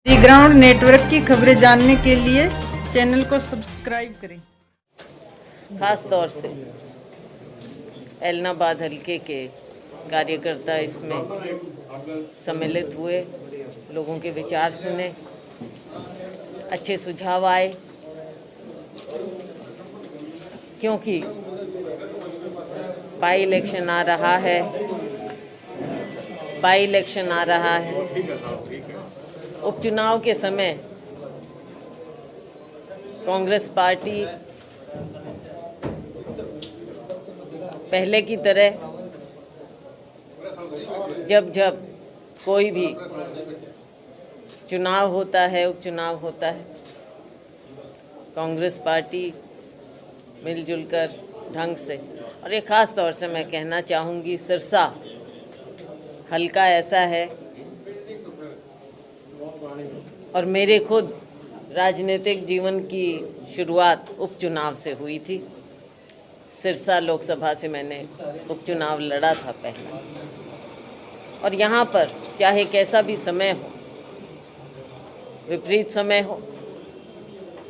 दी ground network की खबरें जानने के लिए चैनल को सब्सक्राइब करें। खास तौर से एलनाबाद हल्के के कार्यकर्ता इसमें सम्मिलित हुए, लोगों के विचार सुने, अच्छे सुझाव आए, क्योंकि बाई इलेक्शन आ रहा है। उपचुनाव के समय कांग्रेस पार्टी पहले की तरह जब जब कोई भी चुनाव होता है, उपचुनाव होता है, कांग्रेस पार्टी मिलजुल कर ढंग से, और एक ख़ास तौर से मैं कहना चाहूँगी सिरसा हल्का ऐसा है, और मेरे खुद राजनीतिक जीवन की शुरुआत उपचुनाव से हुई थी। सिरसा लोकसभा से मैंने उपचुनाव लड़ा था पहला, और यहाँ पर चाहे कैसा भी समय हो, विपरीत समय हो,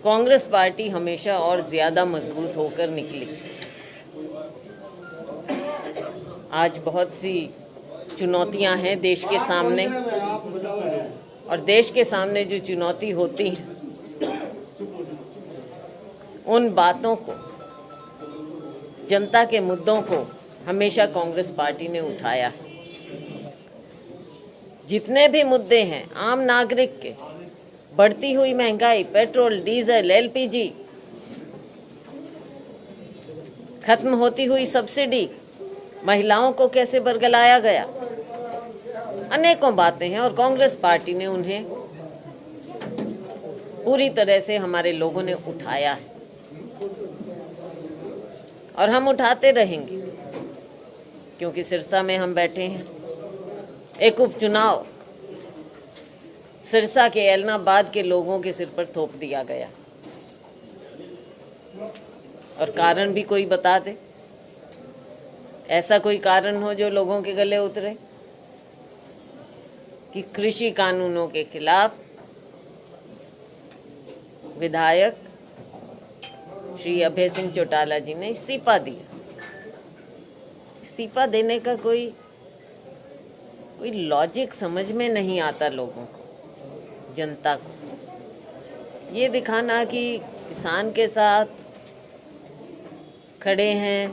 कांग्रेस पार्टी हमेशा और ज़्यादा मजबूत होकर निकली। आज बहुत सी चुनौतियाँ हैं देश के सामने, और देश के सामने जो चुनौती होती हैं उन बातों को, जनता के मुद्दों को हमेशा कांग्रेस पार्टी ने उठाया है। जितने भी मुद्दे हैं आम नागरिक के, बढ़ती हुई महंगाई, पेट्रोल, डीजल, एलपीजी, खत्म होती हुई सब्सिडी, महिलाओं को कैसे बरगलाया गया, अनेकों बातें हैं, और कांग्रेस पार्टी ने उन्हें पूरी तरह से हमारे लोगों ने उठाया है, और हम उठाते रहेंगे, क्योंकि सिरसा में हम बैठे हैं। एक उपचुनाव सिरसा के, एलनाबाद के लोगों के सिर पर थोप दिया गया, और कारण भी कोई बता दे, ऐसा कोई कारण हो जो लोगों के गले उतरे, कि कृषि कानूनों के खिलाफ विधायक श्री अभय सिंह चौटाला जी ने इस्तीफा दिया। इस्तीफा देने का कोई लॉजिक समझ में नहीं आता लोगों को, जनता को। ये दिखाना कि किसान के साथ खड़े हैं,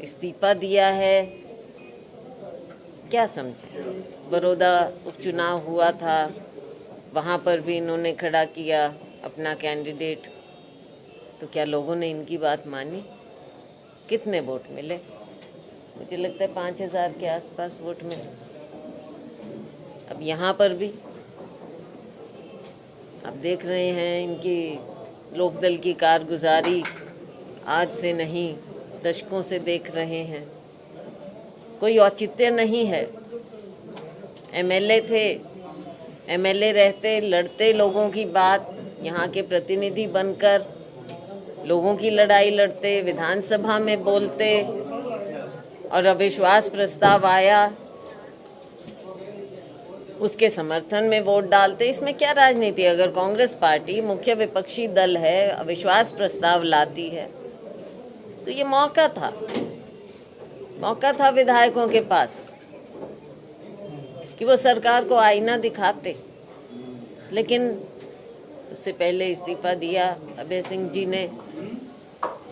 इस्तीफा दिया है, क्या समझे। बड़ौदा उपचुनाव हुआ था, वहाँ पर भी इन्होंने खड़ा किया अपना कैंडिडेट, तो क्या लोगों ने इनकी बात मानी? कितने वोट मिले? मुझे लगता है 5000 के आसपास वोट मिले। अब यहाँ पर भी आप देख रहे हैं इनकी लोकदल की कारगुजारी आज से नहीं, दशकों से देख रहे हैं। कोई औचित्य नहीं है। एमएलए थे, एमएलए रहते, लड़ते लोगों की बात, यहाँ के प्रतिनिधि बनकर लोगों की लड़ाई लड़ते, विधानसभा में बोलते, और अविश्वास प्रस्ताव आया उसके समर्थन में वोट डालते। इसमें क्या राजनीति? अगर कांग्रेस पार्टी मुख्य विपक्षी दल है, अविश्वास प्रस्ताव लाती है, तो ये मौका था विधायकों के पास कि वो सरकार को आईना दिखाते, लेकिन उससे पहले इस्तीफा दिया अभय सिंह जी ने,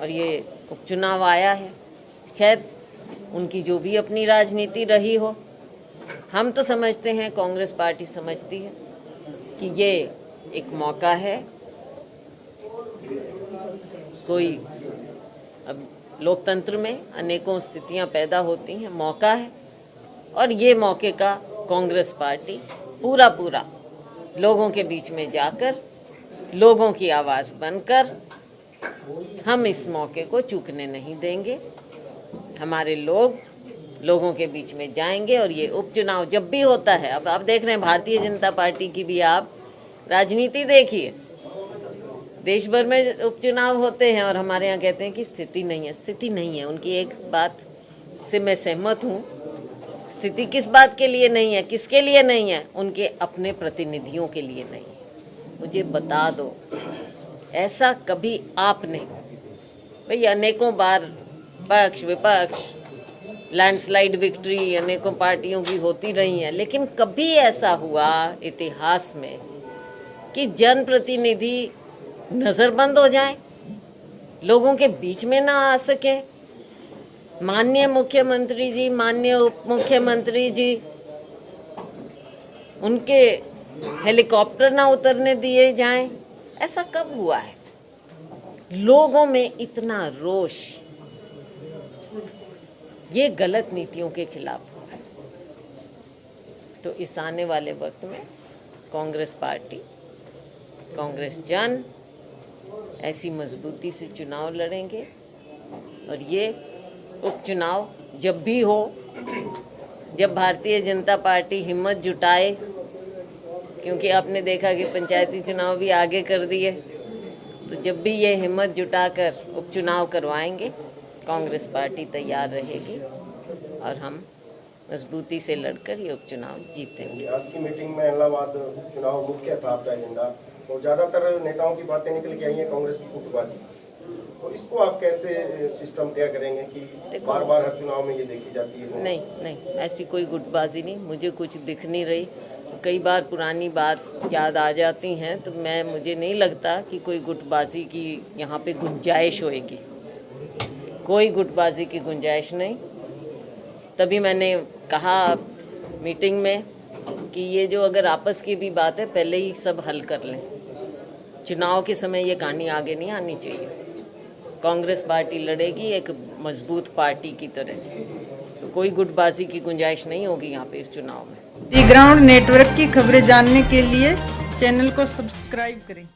और ये उपचुनाव आया है। खैर, उनकी जो भी अपनी राजनीति रही हो, हम तो समझते हैं, कांग्रेस पार्टी समझती है कि ये एक मौका है। कोई, अब लोकतंत्र में अनेकों स्थितियां पैदा होती हैं, मौका है, और ये मौके का कांग्रेस पार्टी पूरा लोगों के बीच में जाकर, लोगों की आवाज़ बनकर, हम इस मौके को चूकने नहीं देंगे। हमारे लोगों के बीच में जाएंगे, और ये उपचुनाव जब भी होता है, अब आप देख रहे हैं भारतीय जनता पार्टी की भी आप राजनीति देखिए, देश भर में उपचुनाव होते हैं, और हमारे यहाँ कहते हैं कि स्थिति नहीं है। उनकी एक बात से मैं सहमत हूँ स्थिति किस बात के लिए नहीं है, किसके लिए नहीं है? उनके अपने प्रतिनिधियों के लिए नहीं है। मुझे बता दो, ऐसा कभी आपने, भाई अनेकों बार पक्ष विपक्ष लैंडस्लाइड विक्ट्री अनेकों पार्टियों की होती रही है, लेकिन कभी ऐसा हुआ इतिहास में कि जनप्रतिनिधि नज़रबंद हो जाए, लोगों के बीच में ना आ सके? माननीय मुख्यमंत्री जी, माननीय उप मुख्यमंत्री जी, उनके हेलीकॉप्टर ना उतरने दिए जाएं, ऐसा कब हुआ है? लोगों में इतना रोष ये गलत नीतियों के खिलाफ हुआ है। तो इस आने वाले वक्त में कांग्रेस पार्टी, कांग्रेस जन ऐसी मजबूती से चुनाव लड़ेंगे और ये उपचुनाव जब भी हो, जब भारतीय जनता पार्टी हिम्मत जुटाए, क्योंकि आपने देखा कि पंचायती चुनाव भी आगे कर दिए, तो जब भी ये हिम्मत जुटाकर उपचुनाव करवाएंगे, कांग्रेस पार्टी तैयार रहेगी और हम मजबूती से लड़कर ये उपचुनाव जीतेंगे। आज की मीटिंग में इलाहाबाद उपचुनाव मुख्य था आपका एजेंडा, तो ज्यादातर नेताओं की बातें निकल के आई हैं कांग्रेस की गुटबाजी, तो इसको आप कैसे सिस्टम तय करेंगे कि बार बार हर चुनाव में ये देखी जाती है? नहीं नहीं, ऐसी कोई गुटबाजी नहीं, मुझे कुछ दिख नहीं रही। कई बार पुरानी बात याद आ जाती हैं, तो मुझे नहीं लगता कि कोई गुटबाजी की यहाँ पे गुंजाइश होएगी। कोई गुटबाजी की गुंजाइश नहीं। तभी मैंने कहा मीटिंग में कि ये जो अगर आपस की भी बात है, पहले ही सब हल कर लें। चुनाव के समय ये कहानी आगे नहीं आनी चाहिए। कांग्रेस पार्टी लड़ेगी एक मजबूत पार्टी की तरह, तो कोई गुटबाजी की गुंजाइश नहीं होगी यहाँ पे इस चुनाव में। दी ग्राउंड नेटवर्क की खबरें जानने के लिए चैनल को सब्सक्राइब करें।